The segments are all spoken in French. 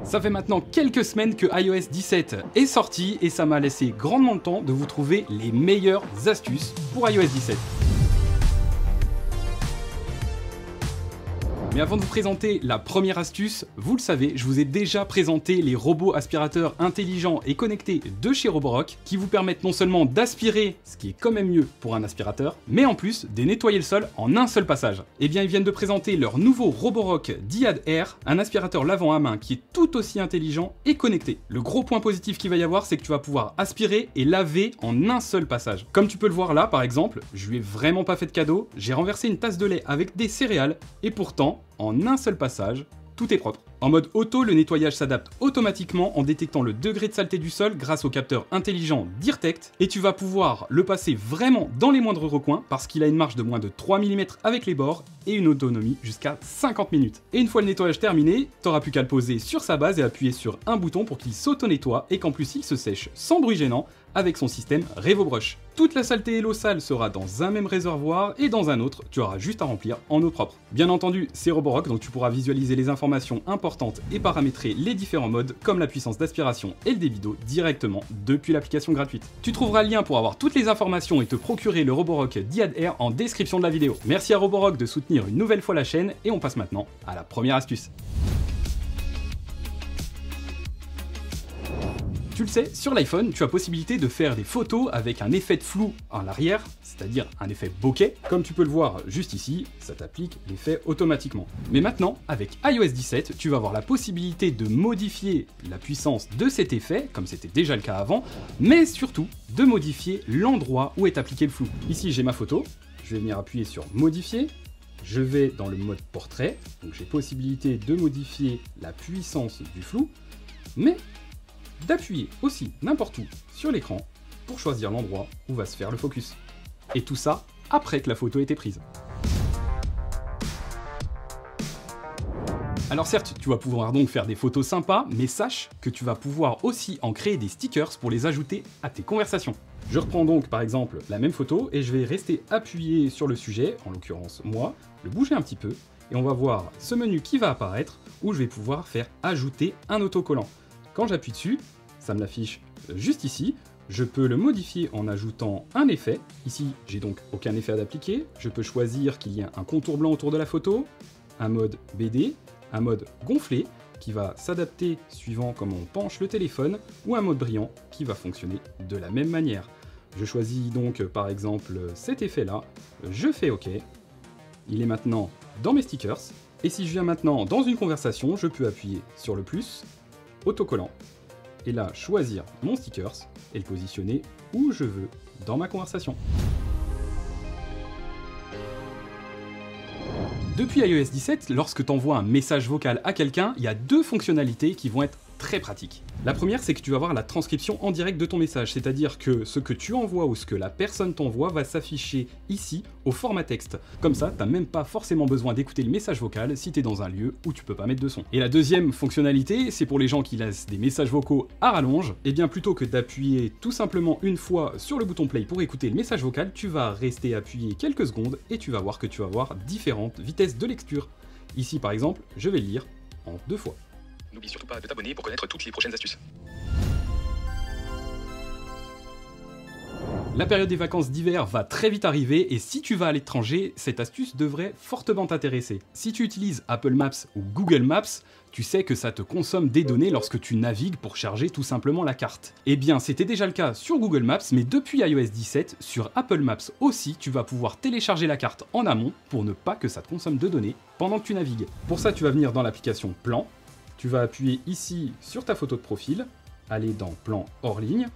Ça fait maintenant quelques semaines que iOS 17 est sorti et ça m'a laissé grandement le temps de vous trouver les meilleures astuces pour iOS 17. Mais avant de vous présenter la première astuce, vous le savez, je vous ai déjà présenté les robots aspirateurs intelligents et connectés de chez Roborock qui vous permettent non seulement d'aspirer, ce qui est quand même mieux pour un aspirateur, mais en plus de nettoyer le sol en un seul passage. Et bien ils viennent de présenter leur nouveau Roborock Diad Air, un aspirateur lavant à main qui est tout aussi intelligent et connecté. Le gros point positif qu'il va y avoir, c'est que tu vas pouvoir aspirer et laver en un seul passage. Comme tu peux le voir là par exemple, je lui ai vraiment pas fait de cadeau, j'ai renversé une tasse de lait avec des céréales et pourtant, en un seul passage, tout est propre. En mode auto, le nettoyage s'adapte automatiquement en détectant le degré de saleté du sol grâce au capteur intelligent Dirtect et tu vas pouvoir le passer vraiment dans les moindres recoins parce qu'il a une marge de moins de 3 mm avec les bords et une autonomie jusqu'à 50 minutes. Et une fois le nettoyage terminé, t'auras plus qu'à le poser sur sa base et appuyer sur un bouton pour qu'il s'auto-nettoie et qu'en plus il se sèche sans bruit gênant avec son système RevoBrush. Toute la saleté et l'eau sale sera dans un même réservoir et dans un autre, tu auras juste à remplir en eau propre. Bien entendu, c'est Roborock, donc tu pourras visualiser les informations importantes et paramétrer les différents modes comme la puissance d'aspiration et le débit d'eau directement depuis l'application gratuite. Tu trouveras le lien pour avoir toutes les informations et te procurer le Roborock Diad Air en description de la vidéo. Merci à Roborock de soutenir une nouvelle fois la chaîne et on passe maintenant à la première astuce. Tu le sais, sur l'iPhone, tu as possibilité de faire des photos avec un effet de flou à l'arrière, c'est-à-dire un effet bokeh. Comme tu peux le voir juste ici, ça t'applique l'effet automatiquement. Mais maintenant, avec iOS 17, tu vas avoir la possibilité de modifier la puissance de cet effet, comme c'était déjà le cas avant, mais surtout de modifier l'endroit où est appliqué le flou. Ici, j'ai ma photo, je vais venir appuyer sur modifier. Je vais dans le mode portrait, donc j'ai possibilité de modifier la puissance du flou, mais d'appuyer aussi n'importe où sur l'écran pour choisir l'endroit où va se faire le focus. Et tout ça après que la photo ait été prise. Alors certes, tu vas pouvoir donc faire des photos sympas, mais sache que tu vas pouvoir aussi en créer des stickers pour les ajouter à tes conversations. Je reprends donc par exemple la même photo et je vais rester appuyé sur le sujet, en l'occurrence moi, le bouger un petit peu, et on va voir ce menu qui va apparaître où je vais pouvoir faire ajouter un autocollant. Quand j'appuie dessus, ça me l'affiche juste ici. Je peux le modifier en ajoutant un effet. Ici, j'ai donc aucun effet à appliquer. Je peux choisir qu'il y ait un contour blanc autour de la photo, un mode BD, un mode gonflé qui va s'adapter suivant comment on penche le téléphone, ou un mode brillant qui va fonctionner de la même manière. Je choisis donc par exemple cet effet-là, je fais OK. Il est maintenant dans mes stickers. Et si je viens maintenant dans une conversation, je peux appuyer sur le plus, autocollant, et là choisir mon stickers et le positionner où je veux dans ma conversation. Depuis iOS 17, lorsque tu envoies un message vocal à quelqu'un, il y a deux fonctionnalités qui vont être très pratique. La première, c'est que tu vas voir la transcription en direct de ton message, c'est-à-dire que ce que tu envoies ou ce que la personne t'envoie va s'afficher ici au format texte. Comme ça, t'as même pas forcément besoin d'écouter le message vocal si t'es dans un lieu où tu peux pas mettre de son. Et la deuxième fonctionnalité, c'est pour les gens qui laissent des messages vocaux à rallonge, et bien plutôt que d'appuyer tout simplement une fois sur le bouton play pour écouter le message vocal, tu vas rester appuyé quelques secondes et tu vas voir que tu vas avoir différentes vitesses de lecture. Ici par exemple, je vais le lire en 2 fois. N'oublie surtout pas de t'abonner pour connaître toutes les prochaines astuces. La période des vacances d'hiver va très vite arriver et si tu vas à l'étranger, cette astuce devrait fortement t'intéresser. Si tu utilises Apple Maps ou Google Maps, tu sais que ça te consomme des données lorsque tu navigues pour charger tout simplement la carte. Eh bien, c'était déjà le cas sur Google Maps, mais depuis iOS 17, sur Apple Maps aussi, tu vas pouvoir télécharger la carte en amont pour ne pas que ça te consomme de données pendant que tu navigues. Pour ça, tu vas venir dans l'application Plan. Tu vas appuyer ici sur ta photo de profil, aller dans Plan hors ligne,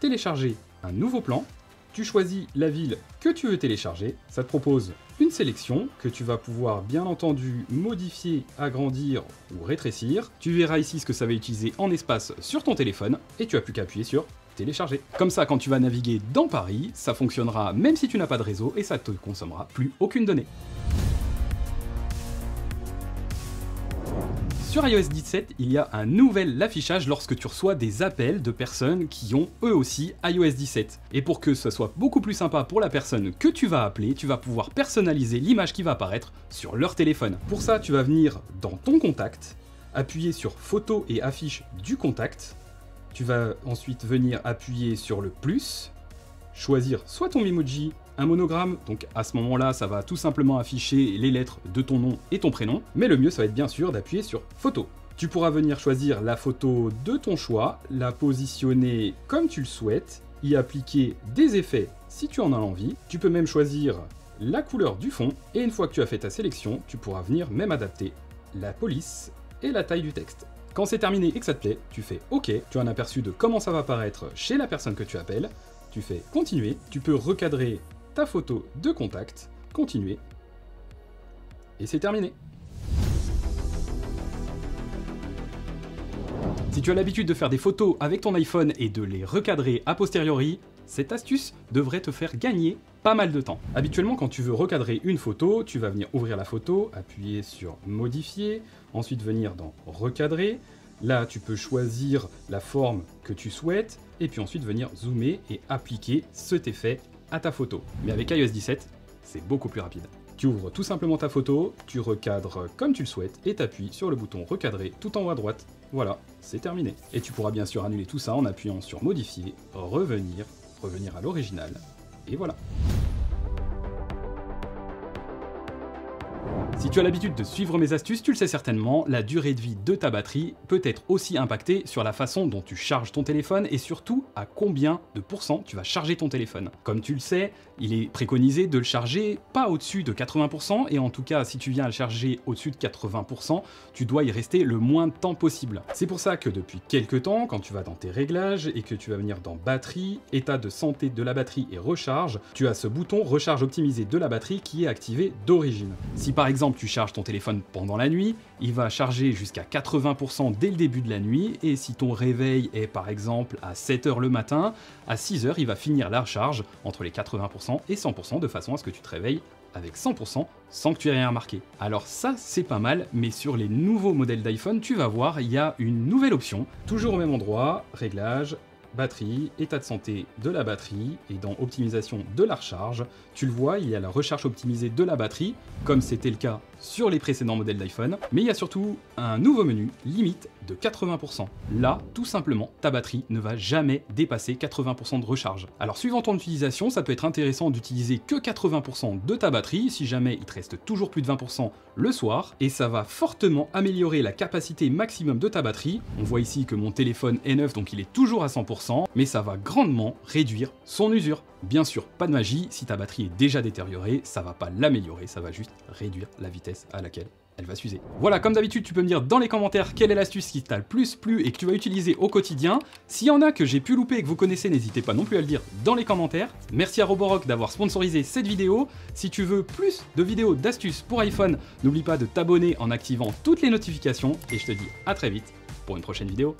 télécharger un nouveau plan, tu choisis la ville que tu veux télécharger, ça te propose une sélection que tu vas pouvoir bien entendu modifier, agrandir ou rétrécir. Tu verras ici ce que ça va utiliser en espace sur ton téléphone et tu n'as plus qu'à appuyer sur télécharger. Comme ça, quand tu vas naviguer dans Paris, ça fonctionnera même si tu n'as pas de réseau et ça te consommera plus aucune donnée. Sur iOS 17, il y a un nouvel affichage lorsque tu reçois des appels de personnes qui ont eux aussi iOS 17. Et pour que ce soit beaucoup plus sympa pour la personne que tu vas appeler, tu vas pouvoir personnaliser l'image qui va apparaître sur leur téléphone. Pour ça, tu vas venir dans ton contact, appuyer sur photo et affiche du contact. Tu vas ensuite venir appuyer sur le plus, choisir soit ton Memoji, un monogramme, donc à ce moment-là, ça va tout simplement afficher les lettres de ton nom et ton prénom, mais le mieux, ça va être bien sûr d'appuyer sur photo. Tu pourras venir choisir la photo de ton choix, la positionner comme tu le souhaites, y appliquer des effets si tu en as envie. Tu peux même choisir la couleur du fond, et une fois que tu as fait ta sélection, tu pourras venir même adapter la police et la taille du texte. Quand c'est terminé et que ça te plaît, tu fais OK, tu as un aperçu de comment ça va apparaître chez la personne que tu appelles, tu fais continuer, tu peux recadrer ta photo de contact, continuer, et c'est terminé. Si tu as l'habitude de faire des photos avec ton iPhone et de les recadrer a posteriori, cette astuce devrait te faire gagner pas mal de temps. Habituellement, quand tu veux recadrer une photo, tu vas venir ouvrir la photo, appuyer sur modifier, ensuite venir dans recadrer. Là, tu peux choisir la forme que tu souhaites, et puis ensuite venir zoomer et appliquer cet effet à ta photo. Mais avec iOS 17, c'est beaucoup plus rapide. Tu ouvres tout simplement ta photo, tu recadres comme tu le souhaites, et tu appuies sur le bouton recadrer tout en haut à droite. Voilà, c'est terminé. Et tu pourras bien sûr annuler tout ça en appuyant sur modifier, revenir à l'original, et voilà. Si tu as l'habitude de suivre mes astuces, tu le sais certainement, la durée de vie de ta batterie peut être aussi impactée sur la façon dont tu charges ton téléphone et surtout à combien de pourcents tu vas charger ton téléphone. Comme tu le sais, il est préconisé de le charger pas au-dessus de 80% et en tout cas si tu viens à le charger au-dessus de 80%, tu dois y rester le moins de temps possible. C'est pour ça que depuis quelques temps, quand tu vas dans tes réglages et que tu vas venir dans batterie, état de santé de la batterie et recharge, tu as ce bouton recharge optimisée de la batterie qui est activé d'origine. Si par exemple tu charges ton téléphone pendant la nuit, il va charger jusqu'à 80% dès le début de la nuit, et si ton réveil est par exemple à 7h le matin, à 6h il va finir la recharge entre les 80% et 100% de façon à ce que tu te réveilles avec 100% sans que tu aies rien remarqué. Alors ça c'est pas mal, mais sur les nouveaux modèles d'iPhone, tu vas voir, il y a une nouvelle option, toujours au même endroit, réglages, batterie, état de santé de la batterie, et dans optimisation de la recharge, tu le vois, il y a la recharge optimisée de la batterie, comme c'était le cas sur les précédents modèles d'iPhone, mais il y a surtout un nouveau menu, limite de 80%. Là, tout simplement, ta batterie ne va jamais dépasser 80% de recharge. Alors suivant ton utilisation, ça peut être intéressant d'utiliser que 80% de ta batterie, si jamais il te reste toujours plus de 20% le soir, et ça va fortement améliorer la capacité maximum de ta batterie. On voit ici que mon téléphone est neuf, donc il est toujours à 100%, mais ça va grandement réduire son usure. Bien sûr, pas de magie, si ta batterie est déjà détériorée, ça va pas l'améliorer, ça va juste réduire la vitesse à laquelle elle va s'user. Voilà, comme d'habitude, tu peux me dire dans les commentaires quelle est l'astuce qui t'a le plus plu et que tu vas utiliser au quotidien. S'il y en a que j'ai pu louper et que vous connaissez, n'hésitez pas non plus à le dire dans les commentaires. Merci à Roborock d'avoir sponsorisé cette vidéo. Si tu veux plus de vidéos d'astuces pour iPhone, n'oublie pas de t'abonner en activant toutes les notifications et je te dis à très vite pour une prochaine vidéo.